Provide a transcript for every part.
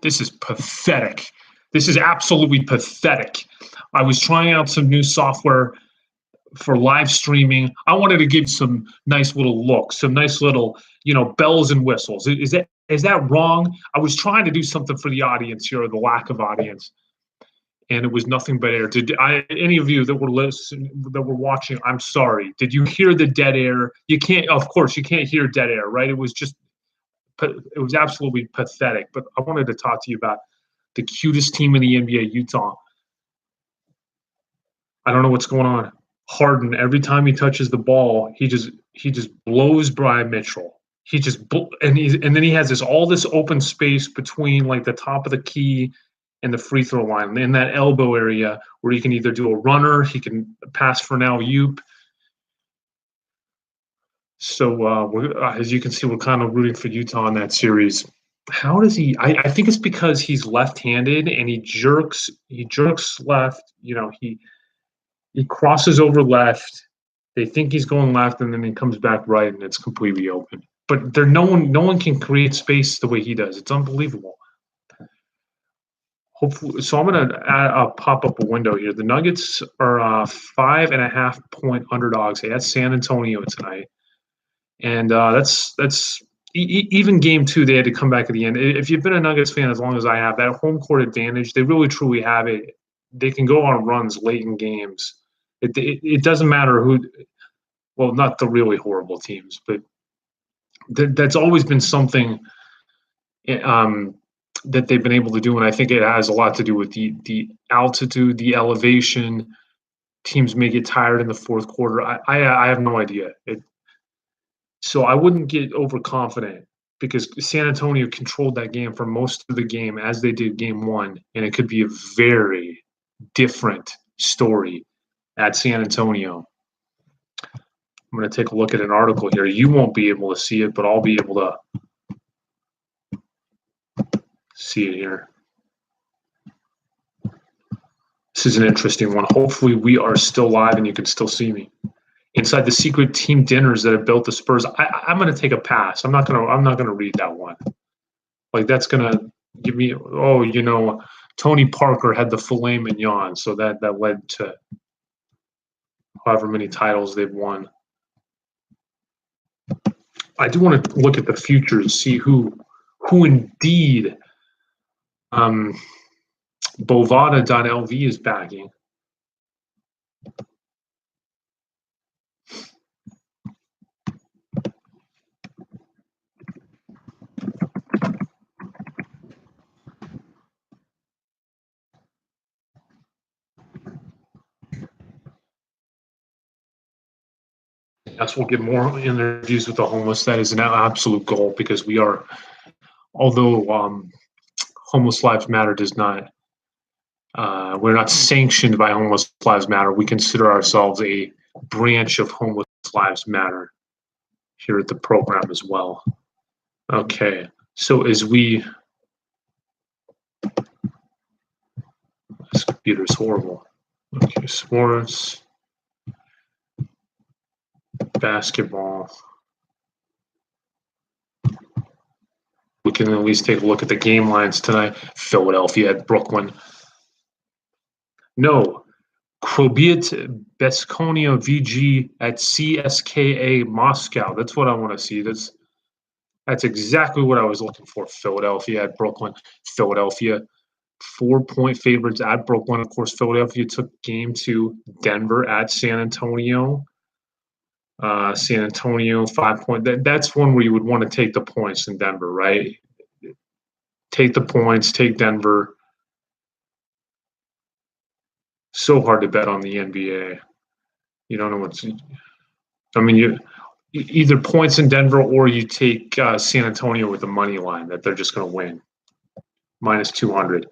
This is pathetic. This is absolutely pathetic. I was trying out some new software for live streaming. I wanted to give some nice little looks, some nice little, bells and whistles. Is that wrong? I was trying to do something for the audience here, or the lack of audience, and it was nothing but air. Did any of you that were listening, that were watching? I'm sorry. Did you hear the dead air? You can't. Of course, you can't hear dead air, right? It was absolutely pathetic. But I wanted to talk to you about the cutest team in the NBA, Utah. I don't know what's going on. Harden, every time he touches the ball, he just blows by Mitchell. And then he has all this open space between like the top of the key and the free throw line in that elbow area where he can either do a runner, he can pass for an alley-oop. So as you can see, we're kind of rooting for Utah in that series. How does he? I think it's because he's left-handed and he jerks left. He crosses over left. They think he's going left, and then he comes back right, and it's completely open. But no one can create space the way he does. It's unbelievable. Hopefully, so I'm gonna pop up a window here. The Nuggets are 5.5-point underdogs. They had San Antonio tonight, and that's even game two. They had to come back at the end. If you've been a Nuggets fan as long as I have, that home court advantage, they really truly have it. They can go on runs late in games. It doesn't matter who. Well, not the really horrible teams, but that's always been something that they've been able to do, and I think it has a lot to do with the altitude, the elevation. Teams may get tired in the fourth quarter. I have no idea. So I wouldn't get overconfident because San Antonio controlled that game for most of the game as they did game one, and it could be a very different story at San Antonio. I'm going to take a look at an article here. You won't be able to see it, but I'll be able to see it here. This is an interesting one. Hopefully we are still live and you can still see me. Inside the secret team dinners that have built the Spurs. I'm going to take a pass. I'm not going to read that one. Like that's going to give me, Tony Parker had the filet mignon, so that led to however many titles they've won. I do want to look at the future and see who indeed Bovada.lv is backing. Yes, we'll get more interviews with the homeless. That is an absolute goal because we are, although Homeless Lives Matter does not, we're not sanctioned by Homeless Lives Matter. We consider ourselves a branch of Homeless Lives Matter here at the program as well. Okay, so as we, this computer is horrible. Okay, sports. Basketball. We can at least take a look at the game lines tonight. Philadelphia at Brooklyn. No. Khrushchev Beskonia VG at CSKA Moscow. That's what I want to see. That's exactly what I was looking for. Philadelphia at Brooklyn. Philadelphia 4-point favorites at Brooklyn. Of course, Philadelphia took game two. Denver at San Antonio. San Antonio 5-point. That's one where you would want to take the points in Denver, right? Take the points, take Denver. So hard to bet on the NBA. You don't know what's. I mean, you either points in Denver or you take San Antonio with the money line that they're just going to win, minus 200.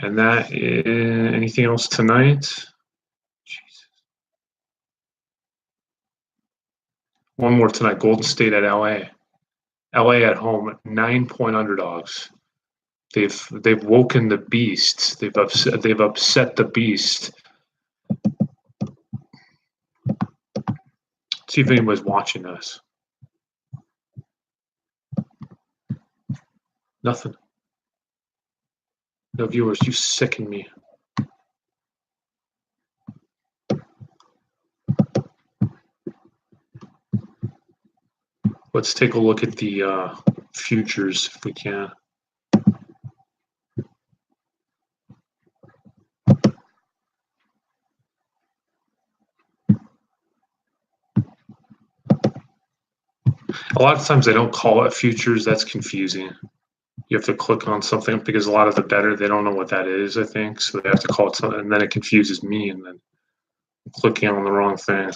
And that is anything else tonight? One more tonight. Golden State at LA. LA at home, 9-point underdogs. They've woken the beast. They've upset the beast. See if anybody's watching us. Nothing. No viewers, you sicken me. Let's take a look at the futures if we can. A lot of times they don't call it futures. That's confusing. You have to click on something because a lot of the better, they don't know what that is, I think. So they have to call it something, and then it confuses me, and then I'm clicking on the wrong thing.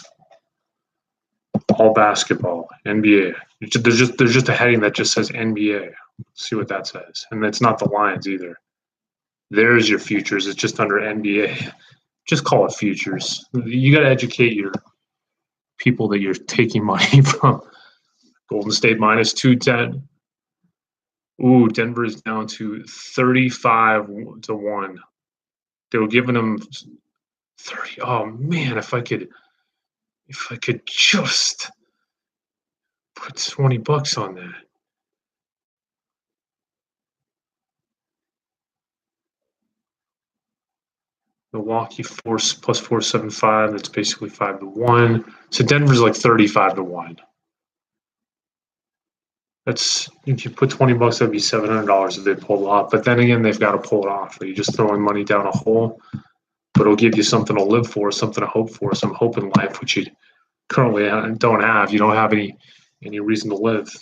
All basketball, NBA. There's just a heading that just says NBA. Let's see what that says. And it's not the lines either. There's your futures. It's just under NBA. Just call it futures. You got to educate your people that you're taking money from. Golden State minus 210. Ooh, Denver is down to 35-1. They were giving them 30. Oh man, if I could just put $20 on that. Milwaukee force plus 475. That's basically 5-1. So Denver's like 35-1. That's if you put $20, that'd be $700 if they pull it off. But then again, they've got to pull it off. Are you just throwing money down a hole? But it'll give you something to live for, something to hope for, some hope in life, which you currently don't have. You don't have any reason to live.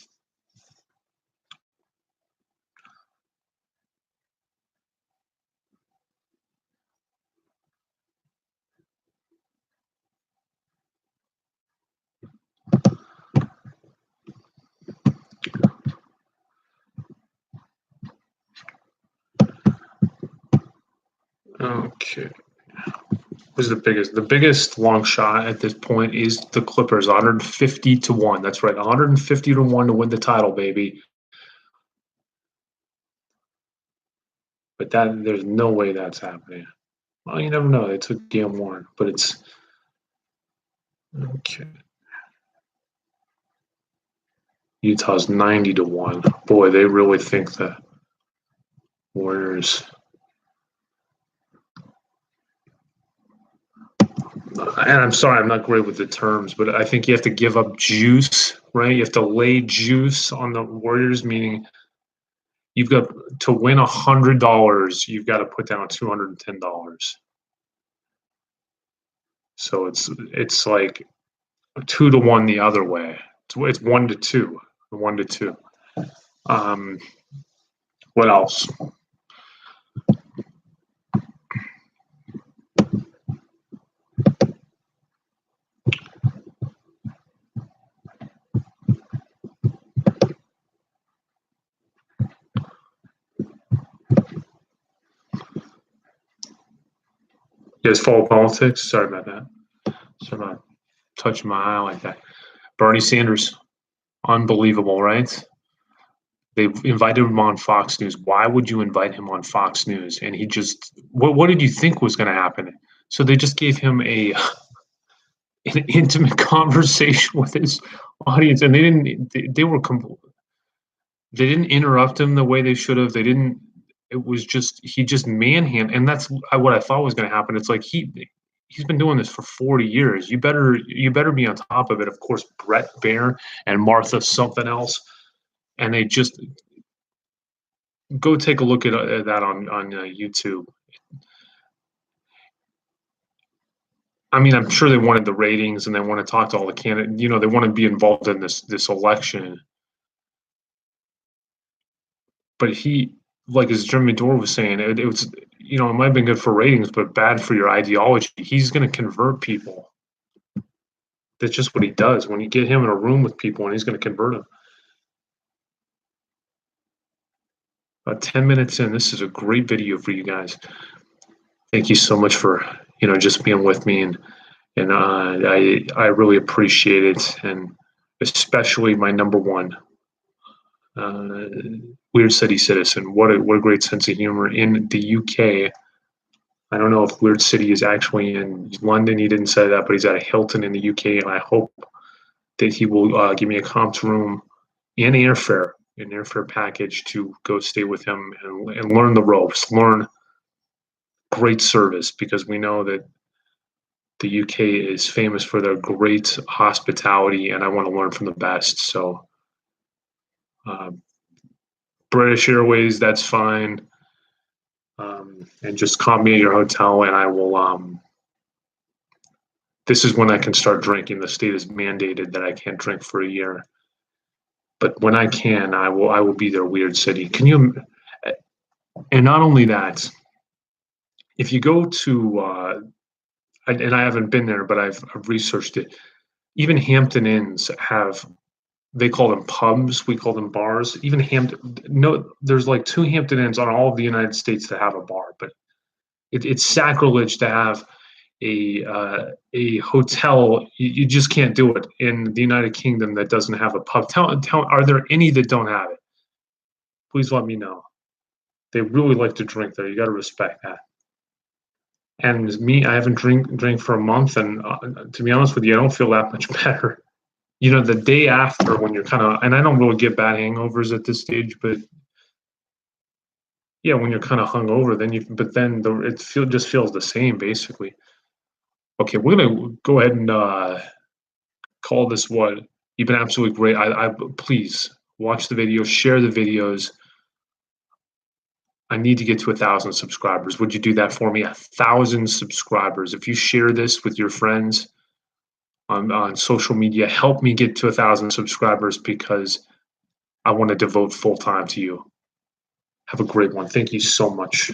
Okay. Who's the biggest? The biggest long shot at this point is the Clippers, 150-1. That's right, 150-1 to win the title, baby. But there's no way that's happening. Well, you never know. They took game one, but it's okay. Utah's 90-1. Boy, they really think the Warriors. And I'm sorry, I'm not great with the terms, but I think you have to give up juice, right? You have to lay juice on the Warriors, meaning you've got to win $100, you've got to put down $210. So it's like 2-1 the other way. It's 1-2, 1-2. What else? You guys follow politics? Sorry about that. Sorry about touching my eye like that. Bernie Sanders, unbelievable, right? They invited him on Fox News. Why would you invite him on Fox News? And he just, what did you think was going to happen? So they just gave him an intimate conversation with his audience, and they didn't interrupt him the way they should have. They didn't. It was just he just manhandled, and that's what I thought was going to happen. It's like he's been doing this for 40 years. You better be on top of it. Of course, Brett Baer and Martha something else, and they just go take a look at that on YouTube. I mean, I'm sure they wanted the ratings and they want to talk to all the candidates. You know, they want to be involved in this election. But he, like as Jim Medore was saying, it was, you know, it might have been good for ratings, but bad for your ideology. He's going to convert people. That's just what he does. When you get him in a room with people, and he's going to convert them. About 10 minutes in, this is a great video for you guys. Thank you so much for, you know, just being with me, and I really appreciate it, and especially my number one. Weird City citizen. What a great sense of humor in the UK. I don't know if Weird City is actually in London. He didn't say that, but he's at a Hilton in the UK, and I hope that he will give me a comp room and airfare an airfare package to go stay with him and learn the ropes, learn great service, because we know that the UK is famous for their great hospitality, and I want to learn from the best. So, uh, British Airways, that's fine. And just call me at your hotel, and I will. This is when I can start drinking. The state has mandated that I can't drink for a year, but when I can, I will. I will be their weird city. Can you? And not only that, if you go to, and I haven't been there, but I've researched it. Even Hampton Inns have, they call them pubs, we call them bars. Even Hampton, no, there's like two Hampton Inns on all of the United States that have a bar, but it's sacrilege to have a hotel. You just can't do it in the United Kingdom that doesn't have a pub. Are there any that don't have it? Please let me know. They really like to drink there. You got to respect that. And me, I haven't drink for a month, and to be honest with you, I don't feel that much better. You know, the day after, when you're kind of, and I don't really get bad hangovers at this stage, but yeah, when you're kind of hungover, then but then just feels the same basically. Okay, we're gonna go ahead and call this what. You've been absolutely great. I please watch the videos, share the videos. I need to get to 1,000 subscribers. Would you do that for me? 1,000 subscribers. If you share this with your friends on social media, help me get to 1,000 subscribers, because I want to devote full time to you. Have a great one. Thank you so much.